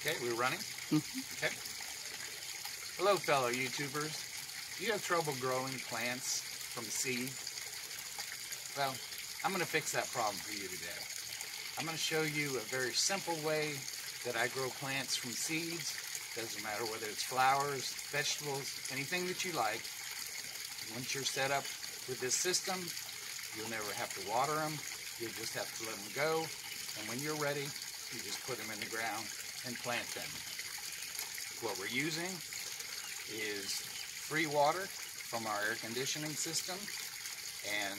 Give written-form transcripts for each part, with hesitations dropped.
Okay, we're running? Okay. Hello, fellow YouTubers. Do you have trouble growing plants from seed? Well, I'm going to fix that problem for you today. I'm going to show you a very simple way that I grow plants from seeds. Doesn't matter whether it's flowers, vegetables, anything that you like. Once you're set up with this system, you'll never have to water them. You'll just have to let them go. And when you're ready, you just put them in the ground and plant them. What we're using is free water from our air conditioning system. And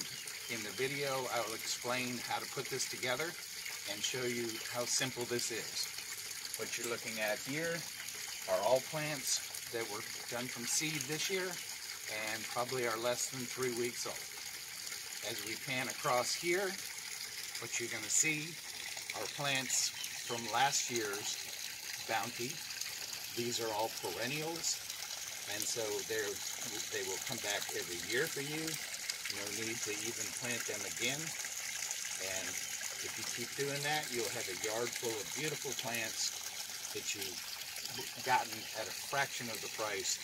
in the video, I will explain how to put this together and show you how simple this is. What you're looking at here are all plants that were done from seed this year and probably are less than 3 weeks old. As we pan across here, what you're going to see are plants from last year's bounty. These are all perennials, and so they will come back every year for you. No need to even plant them again. And if you keep doing that, you'll have a yard full of beautiful plants that you've gotten at a fraction of the price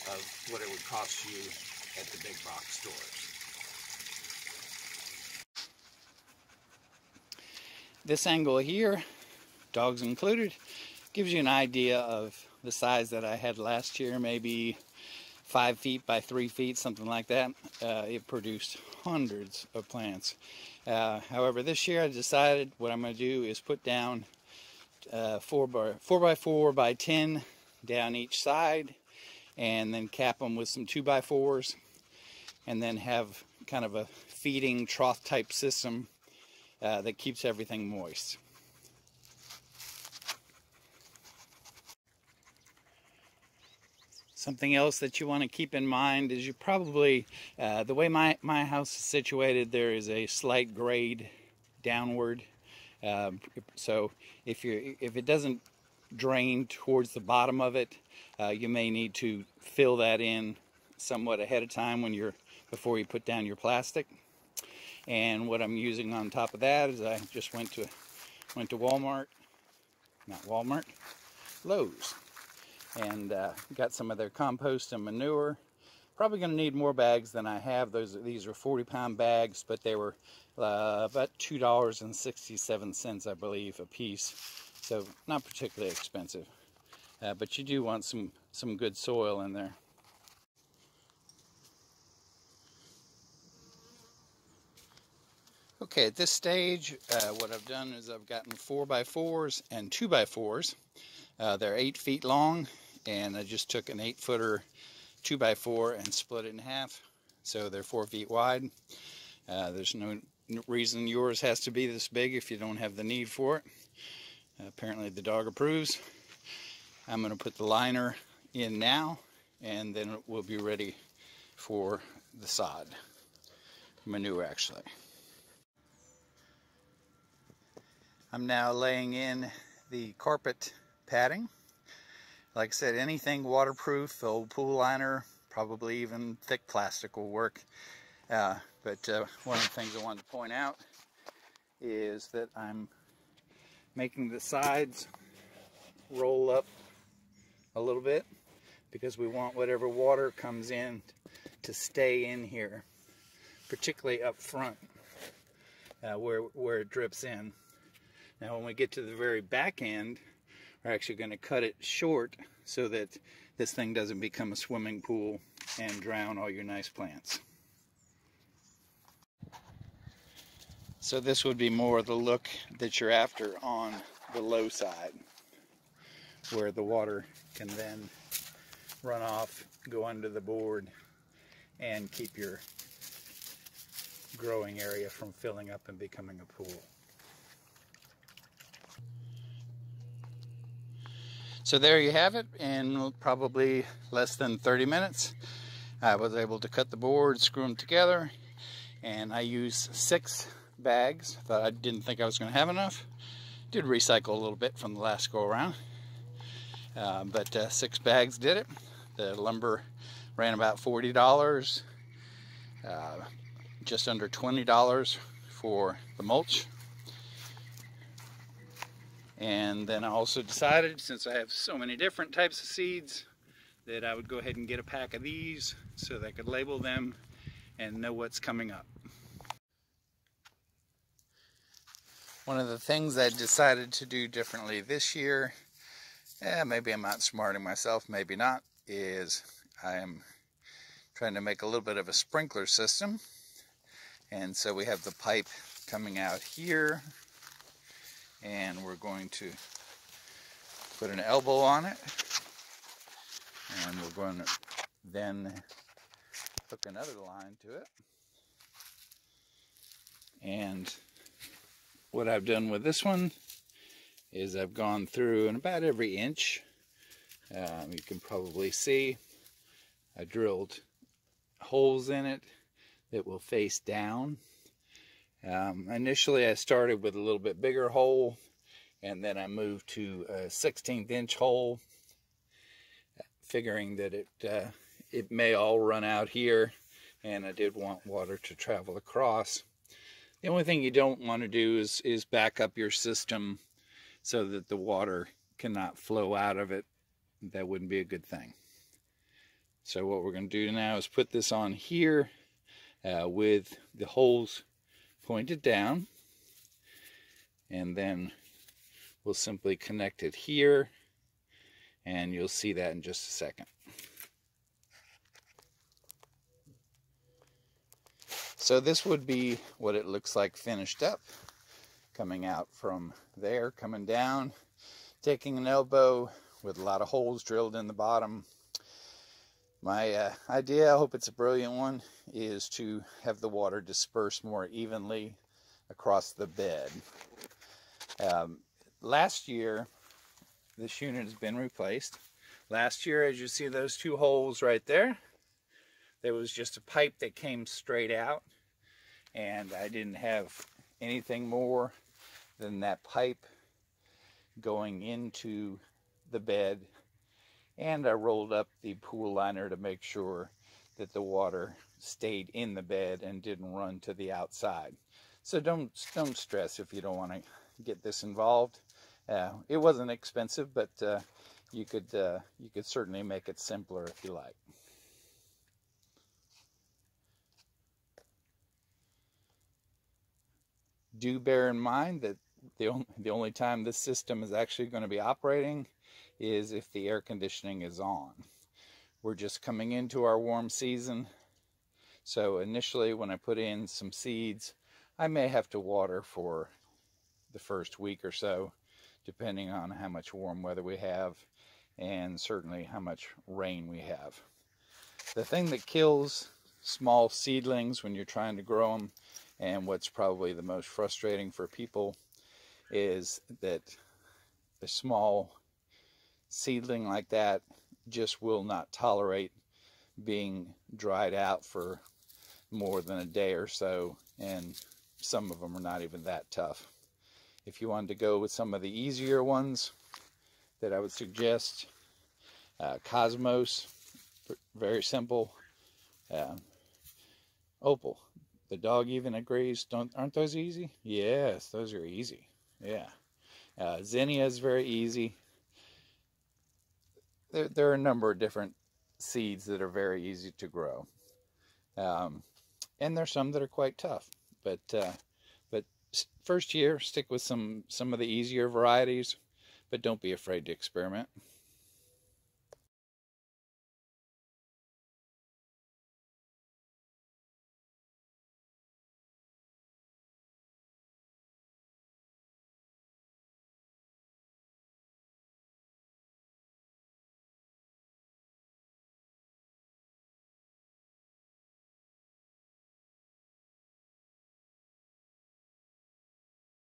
of what it would cost you at the big box stores. This angle here, dogs included, gives you an idea of the size that I had last year, maybe 5 feet by 3 feet, something like that. It produced hundreds of plants. However, this year I decided what I'm going to do is put down 4 by 4 by 10 down each side, and then cap them with some 2 by 4s, and then have kind of a feeding trough type system that keeps everything moist. Something else that you want to keep in mind is you probably, the way my house is situated, there is a slight grade downward. So if it doesn't drain towards the bottom of it, you may need to fill that in somewhat ahead of time before you put down your plastic. And what I'm using on top of that is I just went to Walmart, not Walmart, Lowe's, and got some of their compost and manure. Probably going to need more bags than I have. These are 40-pound bags, but they were about $2.67, I believe, a piece. So not particularly expensive, but you do want some good soil in there. Okay, at this stage, what I've done is I've gotten 4 by 4s and 2 by 4s. They're 8 feet long, and I just took an 8-footer 2 by 4 and split it in half, so they're 4 feet wide. There's no reason yours has to be this big if you don't have the need for it. Apparently the dog approves. I'm going to put the liner in now, and then we'll be ready for the sod. Manure, actually. I'm now laying in the carpet padding. Like I said, anything waterproof, the old pool liner, probably even thick plastic will work. But one of the things I wanted to point out is that I'm making the sides roll up a little bit because we want whatever water comes in to stay in here, particularly up front where it drips in. Now when we get to the very back end, we're actually going to cut it short so that this thing doesn't become a swimming pool and drown all your nice plants. So this would be more the look that you're after on the low side, where the water can then run off, go under the board, and keep your growing area from filling up and becoming a pool. So there you have it. In probably less than 30 minutes, I was able to cut the board, screw them together, and I used 6 bags. Thought I didn't think I was going to have enough. Did recycle a little bit from the last go around, but 6 bags did it. The lumber ran about $40, just under $20 for the mulch. And then I also decided, since I have so many different types of seeds, that I would go ahead and get a pack of these so that I could label them and know what's coming up. One of the things I decided to do differently this year, maybe I'm outsmarting myself, maybe not, is I am trying to make a little bit of a sprinkler system. And so we have the pipe coming out here, and we're going to put an elbow on it, and we're going to then hook another line to it. And what I've done with this one is I've gone through in about every inch. You can probably see I drilled holes in it that will face down. Initially I started with a little bit bigger hole, and then I moved to a 16th inch hole, figuring that it may all run out here, and I did want water to travel across. The only thing you don't want to do is back up your system so that the water cannot flow out of it. That wouldn't be a good thing. So what we're going to do now is put this on here with the holes pointed down, and then we'll simply connect it here, and you'll see that in just a second. So this would be what it looks like finished up, coming out from there, coming down, taking an elbow with a lot of holes drilled in the bottom. My idea, I hope it's a brilliant one, is to have the water disperse more evenly across the bed. Last year, this unit has been replaced. Last year, as you see those two holes right there, there was just a pipe that came straight out, and I didn't have anything more than that pipe going into the bed, and I rolled up the pool liner to make sure that the water stayed in the bed and didn't run to the outside. So don't stress if you don't want to get this involved. It wasn't expensive, but you could certainly make it simpler if you like. Do bear in mind that the only time this system is actually going to be operating is if the air conditioning is on. We're just coming into our warm season, so initially when I put in some seeds, I may have to water for the first week or so, depending on how much warm weather we have and certainly how much rain we have. The thing that kills small seedlings when you're trying to grow them, and what's probably the most frustrating for people, is that a small seedling like that just will not tolerate being dried out for more than a day or so, and some of them are not even that tough. If you wanted to go with some of the easier ones that I would suggest, Cosmos, very simple. Opal, the dog even agrees. Aren't those easy? Yes, those are easy. Yeah. Zinnia is very easy. There are a number of different seeds that are very easy to grow, and there's some that are quite tough. But first year, stick with some of the easier varieties, but don't be afraid to experiment.